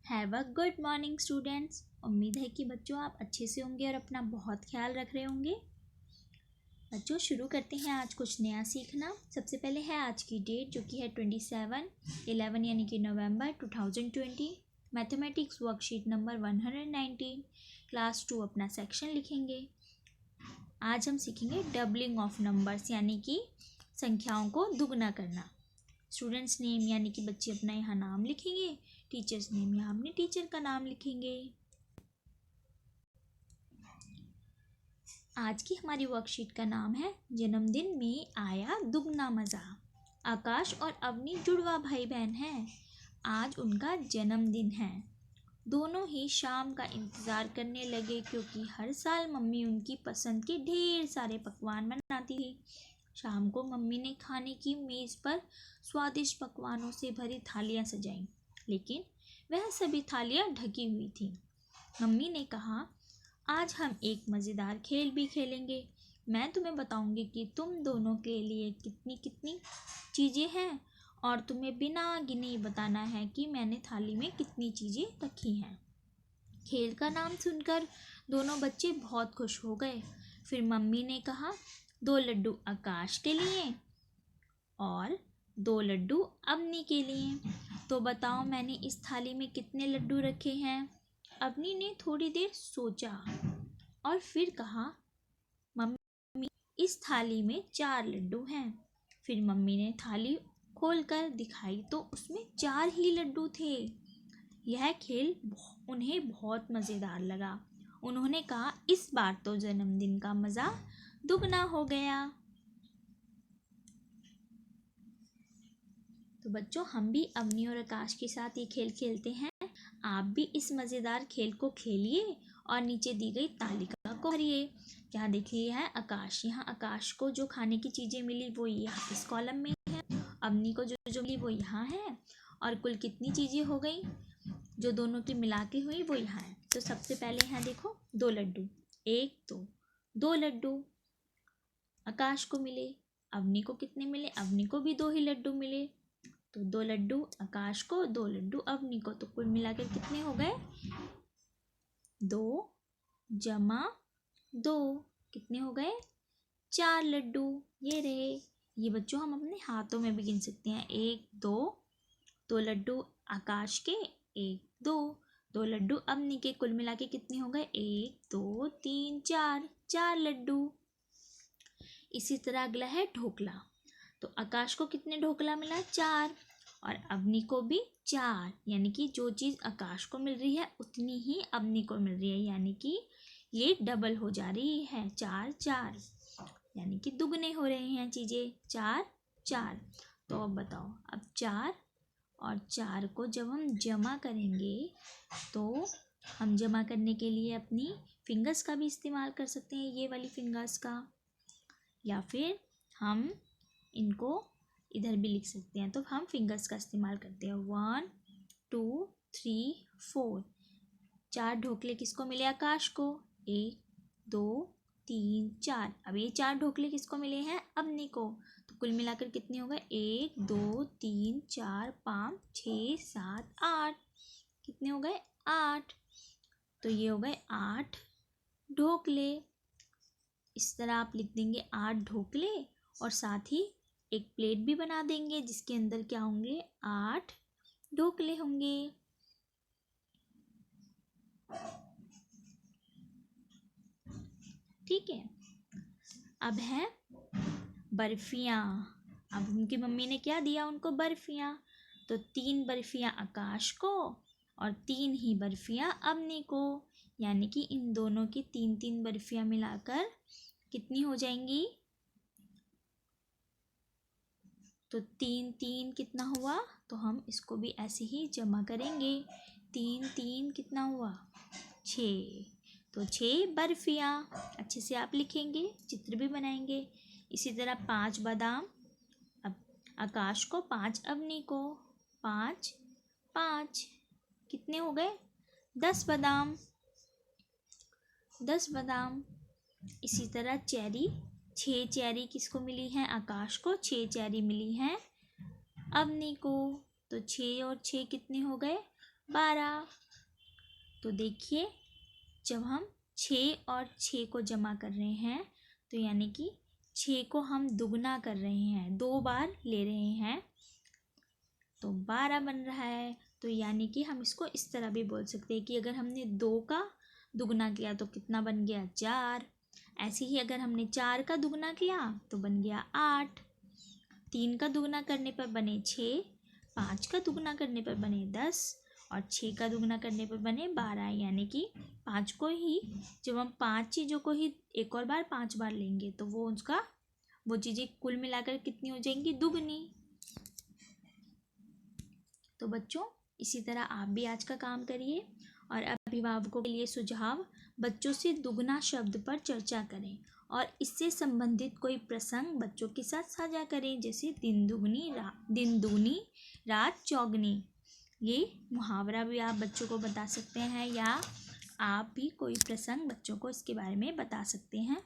Have a good morning students. उम्मीद है कि बच्चों आप अच्छे से होंगे और अपना बहुत ख्याल रख रहे होंगे। बच्चों शुरू करते हैं आज कुछ नया सीखना। सबसे पहले है आज की डेट जो कि है 27/11 यानी कि नवंबर 2020। मैथमेटिक्स वर्कशीट नंबर 119 क्लास 2 अपना सेक्शन लिखेंगे। आज हम सीखेंगे डबलिंग ऑफ नंबर्स यानी कि संख्याओं को दुगना करना। स्टूडेंट्स नेम यानी कि बच्चे अपना यहाँ नाम लिखेंगे। टीचर्स नेम यहाँ अपने टीचर का नाम लिखेंगे। आज की हमारी वर्कशीट का नाम है जन्मदिन में आया दुगना मज़ा। आकाश और अवनी जुड़वा भाई बहन हैं। आज उनका जन्मदिन है। दोनों ही शाम का इंतज़ार करने लगे क्योंकि हर साल मम्मी उनकी पसंद के ढेर सारे पकवान बनाती थी। शाम को मम्मी ने खाने की मेज़ पर स्वादिष्ट पकवानों से भरी थालियाँ सजाईं, लेकिन वह सभी थालियाँ ढकी हुई थीं। मम्मी ने कहा, आज हम एक मज़ेदार खेल भी खेलेंगे। मैं तुम्हें बताऊंगी कि तुम दोनों के लिए कितनी कितनी चीज़ें हैं और तुम्हें बिना गिने बताना है कि मैंने थाली में कितनी चीज़ें रखी हैं। खेल का नाम सुनकर दोनों बच्चे बहुत खुश हो गए। फिर मम्मी ने कहा, 2 लड्डू आकाश के लिए और 2 लड्डू अवनी के लिए। तो बताओ मैंने इस थाली में कितने लड्डू रखे हैं। अवनी ने थोड़ी देर सोचा और फिर कहा, मम्मी इस थाली में 4 लड्डू हैं। फिर मम्मी ने थाली खोलकर दिखाई तो उसमें 4 ही लड्डू थे। यह खेल उन्हें बहुत मज़ेदार लगा। उन्होंने कहा, इस बार तो जन्मदिन का मज़ा दुगना हो गया। तो बच्चों हम भी अवनी और आकाश के साथ ये खेल खेलते हैं। आप भी इस मज़ेदार खेल को खेलिए और नीचे दी गई तालिका को भरिए। यहाँ देखिए है आकाश। यहाँ आकाश को जो खाने की चीज़ें मिली वो यहाँ इस कॉलम में है। अवनी को जो मिली वो यहाँ है और कुल कितनी चीज़ें हो गई जो दोनों की मिला के हुई वो यहाँ है। तो सबसे पहले यहाँ देखो 2 लड्डू, 1 2 लड्डू आकाश को मिले। अवनी को कितने मिले? अवनी को भी 2 ही लड्डू मिले। तो 2 लड्डू आकाश को, 2 लड्डू अवनी को। तो कुल मिलाकर कितने हो गए? 2 जमा 2 कितने हो गए? 4 लड्डू। ये रहे। ये बच्चों हम अपने हाथों में भी गिन सकते हैं। 1 2 लड्डू आकाश के, 1 2 लड्डू अवनी के। कुल मिला के कितने हो गए? 1 2 3 4 लड्डू। इसी तरह अगला है ढोकला। तो आकाश को कितने ढोकला मिला? 4 और अवनी को भी 4। यानी कि जो चीज़ आकाश को मिल रही है उतनी ही अवनी को मिल रही है। यानी कि ये डबल हो जा रही है। 4 4 यानी कि दुगने हो रहे हैं चीज़ें। 4 4। तो अब बताओ, अब 4 और 4 को जब हम जमा करेंगे तो हम जमा करने के लिए अपनी फिंगर्स का भी इस्तेमाल कर सकते हैं, ये वाली फिंगर्स का, या फिर हम इनको इधर भी लिख सकते हैं। तो हम फिंगर्स का इस्तेमाल करते हैं। 1 2 3 4। 4 ढोकले किसको मिले? आकाश को। 1 2 3 4। अब ये 4 ढोकले किसको मिले हैं? अवनी को। तो कुल मिलाकर कितने हो गए? 1 2 3 4 5 6 7 8। कितने हो गए? 8। तो ये हो गए 8 ढोकले। इस तरह आप लिख देंगे 8 ढोकले और साथ ही एक प्लेट भी बना देंगे जिसके अंदर क्या होंगे? 8 ढोकले होंगे। ठीक है। अब है बर्फियाँ। अब उनकी मम्मी ने क्या दिया उनको? बर्फियाँ। तो 3 बर्फियाँ आकाश को और 3 ही बर्फियाँ अवनी को। यानी कि इन दोनों की 3 बर्फियाँ मिलाकर कितनी हो जाएंगी? तो 3 3 कितना हुआ? तो हम इसको भी ऐसे ही जमा करेंगे। 3 3 कितना हुआ? 6। तो 6 बर्फियाँ। अच्छे से आप लिखेंगे, चित्र भी बनाएंगे। इसी तरह 5 बादाम। अब आकाश को, 5 अवनी को। 5 5 कितने हो गए? 10 बादाम। 10 बादाम। इसी तरह चेरी। 6 चेरी किसको मिली हैं? आकाश को। 6 चेरी मिली हैं अवनी को। तो 6 और 6 कितने हो गए? 12। तो देखिए जब हम 6 और 6 को जमा कर रहे हैं तो यानी कि 6 को हम दुगना कर रहे हैं, 2 बार ले रहे हैं तो 12 बन रहा है। तो यानी कि हम इसको इस तरह भी बोल सकते हैं कि अगर हमने 2 का दुगना किया तो कितना बन गया, 4। ऐसे ही अगर हमने 4 का दुगना किया तो बन गया 8, 3 का दुगना करने पर बने 6, 5 का दुगना करने पर बने 10 और 6 का दुगना करने पर बने 12। यानी कि 5 को ही, जब हम 5 चीज़ों को ही एक और बार 5 बार लेंगे तो वो चीज़ें कुल मिलाकर कितनी हो जाएंगी, दुगनी। तो बच्चों इसी तरह आप भी आज का काम करिए और अभिभावकों के लिए सुझाव, बच्चों से दुगना शब्द पर चर्चा करें और इससे संबंधित कोई प्रसंग बच्चों के साथ साझा करें, जैसे दिन दूनी रात चौगनी। ये मुहावरा भी आप बच्चों को बता सकते हैं या आप भी कोई प्रसंग बच्चों को इसके बारे में बता सकते हैं।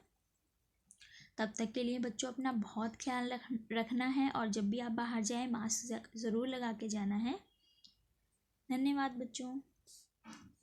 तब तक के लिए बच्चों अपना बहुत ख्याल रखना है और जब भी आप बाहर जाएं मास्क ज़रूर लगा के जाना है। धन्यवाद बच्चों।